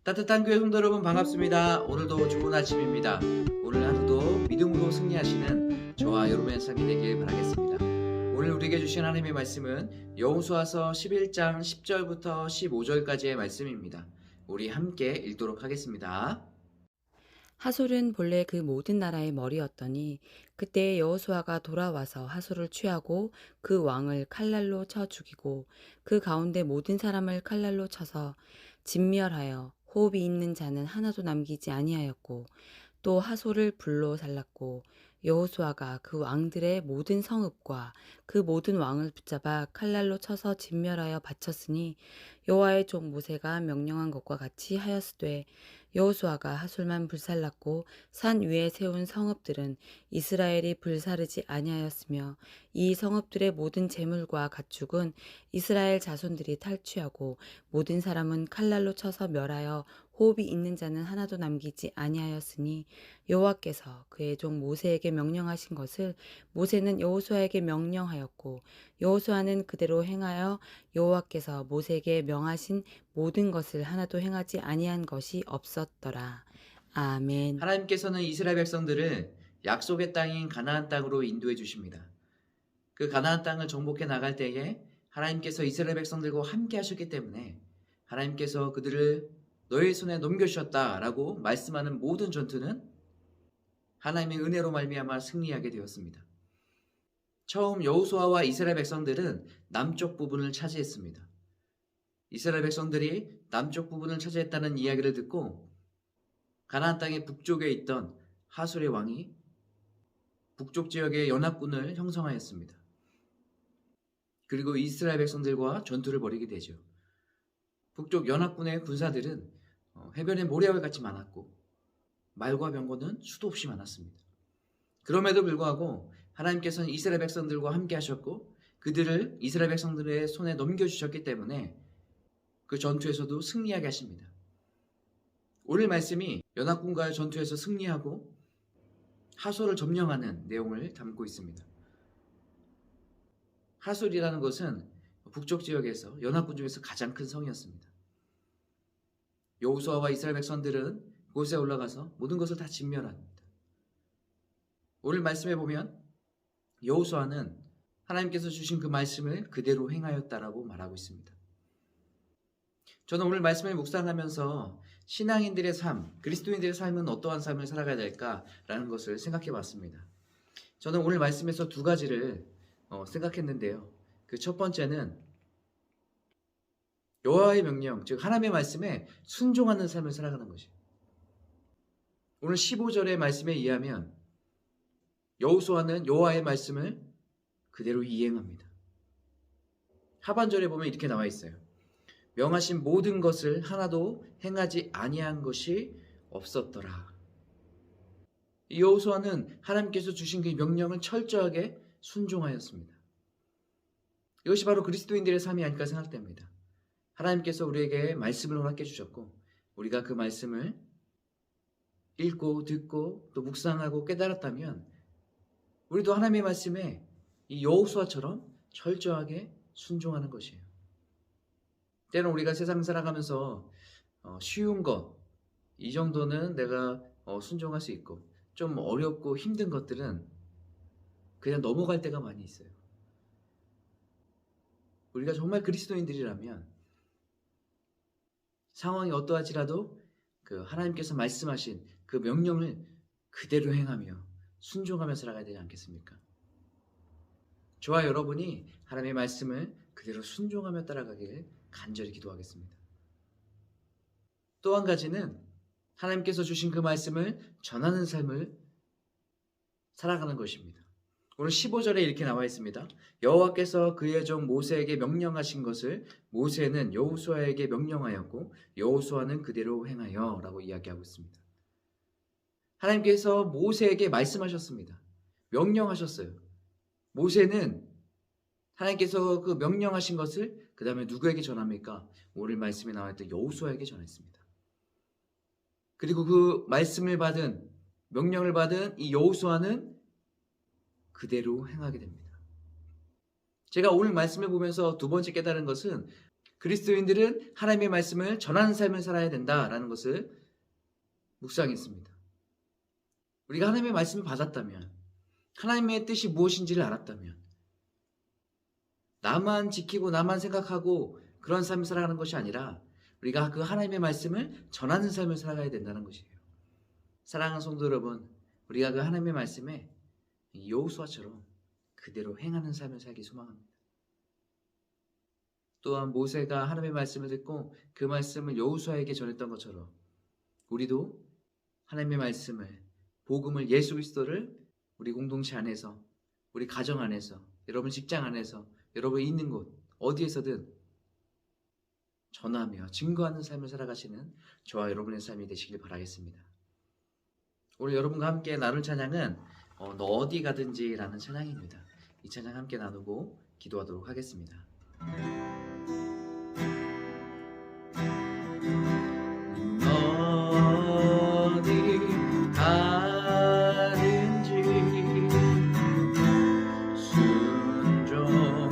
따뜻한 교회 성도 여러분 반갑습니다. 오늘도 좋은 아침입니다. 오늘 하루도 믿음으로 승리하시는 저와 여러분의 삶이 되길 바라겠습니다. 오늘 우리에게 주신 하나님의 말씀은 여호수아서 11장 10절부터 15절까지의 말씀입니다. 우리 함께 읽도록 하겠습니다. 하솔은 본래 그 모든 나라의 머리였더니 그때 여호수아가 돌아와서 하솔을 취하고 그 왕을 칼날로 쳐 죽이고 그 가운데 모든 사람을 칼날로 쳐서 진멸하여 호흡이 있는 자는 하나도 남기지 아니하였고 또 하솔을 불로 살랐고 여호수아가 그 왕들의 모든 성읍과 그 모든 왕을 붙잡아 칼날로 쳐서 진멸하여 바쳤으니 여호와의 종 모세가 명령한 것과 같이 하였으되 여호수아가 하솔만 불살랐고 산 위에 세운 성읍들은 이스라엘이 불사르지 아니하였으며 이 성읍들의 모든 재물과 가축은 이스라엘 자손들이 탈취하고 모든 사람은 칼날로 쳐서 멸하여 호흡이 있는 자는 하나도 남기지 아니하였으니 여호와께서 그의 종 모세에게 명령하신 것을 모세는 여호수아에게 명령하였고 여호수아는 그대로 행하여 여호와께서 모세에게 명하신 모든 것을 하나도 행하지 아니한 것이 없었더라. 아멘. 하나님께서는 이스라엘 백성들을 약속의 땅인 가나안 땅으로 인도해 주십니다. 그 가나안 땅을 정복해 나갈 때에 하나님께서 이스라엘 백성들과 함께 하셨기 때문에 하나님께서 그들을 너의 손에 넘겨주셨다라고 말씀하는 모든 전투는 하나님의 은혜로 말미암아 승리하게 되었습니다. 처음 여호수아와 이스라엘 백성들은 남쪽 부분을 차지했습니다. 이스라엘 백성들이 남쪽 부분을 차지했다는 이야기를 듣고 가나안 땅의 북쪽에 있던 하솔의 왕이 북쪽 지역의 연합군을 형성하였습니다. 그리고 이스라엘 백성들과 전투를 벌이게 되죠. 북쪽 연합군의 군사들은 해변의 모래알 같이 많았고 말과 병거는 수도 없이 많았습니다. 그럼에도 불구하고 하나님께서는 이스라엘 백성들과 함께 하셨고 그들을 이스라엘 백성들의 손에 넘겨주셨기 때문에 그 전투에서도 승리하게 하십니다. 오늘 말씀이 연합군과의 전투에서 승리하고 하솔을 점령하는 내용을 담고 있습니다. 하솔이라는 것은 북쪽 지역에서 연합군 중에서 가장 큰 성이었습니다. 여호수아와 이스라엘 백성들은 그곳에 올라가서 모든 것을 다 진멸합니다. 오늘 말씀에 보면 여호수아는 하나님께서 주신 그 말씀을 그대로 행하였다라고 말하고 있습니다. 저는 오늘 말씀을 묵상하면서 신앙인들의 삶, 그리스도인들의 삶은 어떠한 삶을 살아가야 될까라는 것을 생각해 봤습니다. 저는 오늘 말씀에서 두 가지를 생각했는데요. 그 첫 번째는 여호와의 명령, 즉 하나님의 말씀에 순종하는 삶을 살아가는 것이에요. 오늘 15절의 말씀에 의하면 여호수아는 여호와의 말씀을 그대로 이행합니다. 하반절에 보면 이렇게 나와 있어요. 명하신 모든 것을 하나도 행하지 아니한 것이 없었더라. 이 여호수아는 하나님께서 주신 그 명령을 철저하게 순종하였습니다. 이것이 바로 그리스도인들의 삶이 아닐까 생각됩니다. 하나님께서 우리에게 말씀을 허락해 주셨고 우리가 그 말씀을 읽고 듣고 또 묵상하고 깨달았다면 우리도 하나님의 말씀에 이 여호수아처럼 철저하게 순종하는 것이에요. 때는 우리가 세상 살아가면서 쉬운 것, 이 정도는 내가 순종할 수 있고 좀 어렵고 힘든 것들은 그냥 넘어갈 때가 많이 있어요. 우리가 정말 그리스도인들이라면 상황이 어떠할지라도 그 하나님께서 말씀하신 그 명령을 그대로 행하며 순종하며 살아가야 되지 않겠습니까? 저와 여러분이 하나님의 말씀을 그대로 순종하며 따라가길 간절히 기도하겠습니다. 또 한 가지는 하나님께서 주신 그 말씀을 전하는 삶을 살아가는 것입니다. 오늘 15절에 이렇게 나와 있습니다. 여호와께서 그의 종 모세에게 명령하신 것을 모세는 여호수아에게 명령하였고 여호수아는 그대로 행하여 라고 이야기하고 있습니다. 하나님께서 모세에게 말씀하셨습니다. 명령하셨어요. 모세는 하나님께서 그 명령하신 것을 그 다음에 누구에게 전합니까? 오늘 말씀에 나와 있던 여호수아에게 전했습니다. 그리고 그 말씀을 받은 명령을 받은 이 여호수아는 그대로 행하게 됩니다. 제가 오늘 말씀을 보면서 두 번째 깨달은 것은 그리스도인들은 하나님의 말씀을 전하는 삶을 살아야 된다라는 것을 묵상했습니다. 우리가 하나님의 말씀을 받았다면, 하나님의 뜻이 무엇인지를 알았다면, 나만 지키고 나만 생각하고 그런 삶을 살아가는 것이 아니라 우리가 그 하나님의 말씀을 전하는 삶을 살아가야 된다는 것이에요. 사랑하는 성도 여러분, 우리가 그 하나님의 말씀에 여호수아처럼 그대로 행하는 삶을 살기 소망합니다. 또한 모세가 하나님의 말씀을 듣고 그 말씀을 여호수아에게 전했던 것처럼 우리도 하나님의 말씀을, 복음을, 예수 그리스도를 우리 공동체 안에서, 우리 가정 안에서, 여러분 직장 안에서, 여러분 있는 곳 어디에서든 전하며 증거하는 삶을 살아가시는 저와 여러분의 삶이 되시길 바라겠습니다. 오늘 여러분과 함께 나눌 찬양은 너 어디 가든지 라는 찬양입니다. 이 찬양 함께 나누고 기도하도록 하겠습니다. 어디 가든지 순종하라.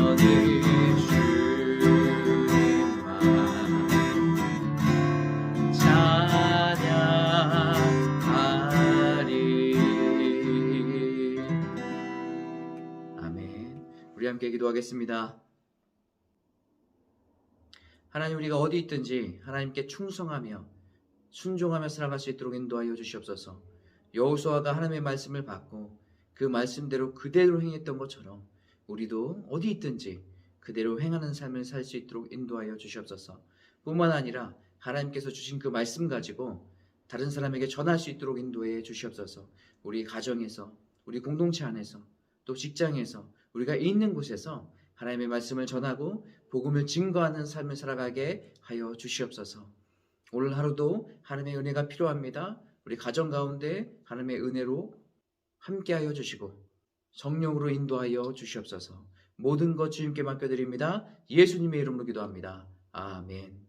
어디 있든지 우리 함께 기도하겠습니다. 하나님, 우리가 어디 있든지 하나님께 충성하며 순종하며 살아갈 수 있도록 인도하여 주시옵소서. 여호수아가 하나님의 말씀을 받고 그 말씀대로 그대로 행했던 것처럼 우리도 어디 있든지 그대로 행하는 삶을 살 수 있도록 인도하여 주시옵소서. 뿐만 아니라 하나님께서 주신 그 말씀 가지고 다른 사람에게 전할 수 있도록 인도해 주시옵소서. 우리 가정에서, 우리 공동체 안에서, 또 직장에서, 우리가 있는 곳에서 하나님의 말씀을 전하고 복음을 증거하는 삶을 살아가게 하여 주시옵소서. 오늘 하루도 하나님의 은혜가 필요합니다. 우리 가정 가운데 하나님의 은혜로 함께하여 주시고 성령으로 인도하여 주시옵소서. 모든 것 주님께 맡겨드립니다. 예수님의 이름으로 기도합니다. 아멘.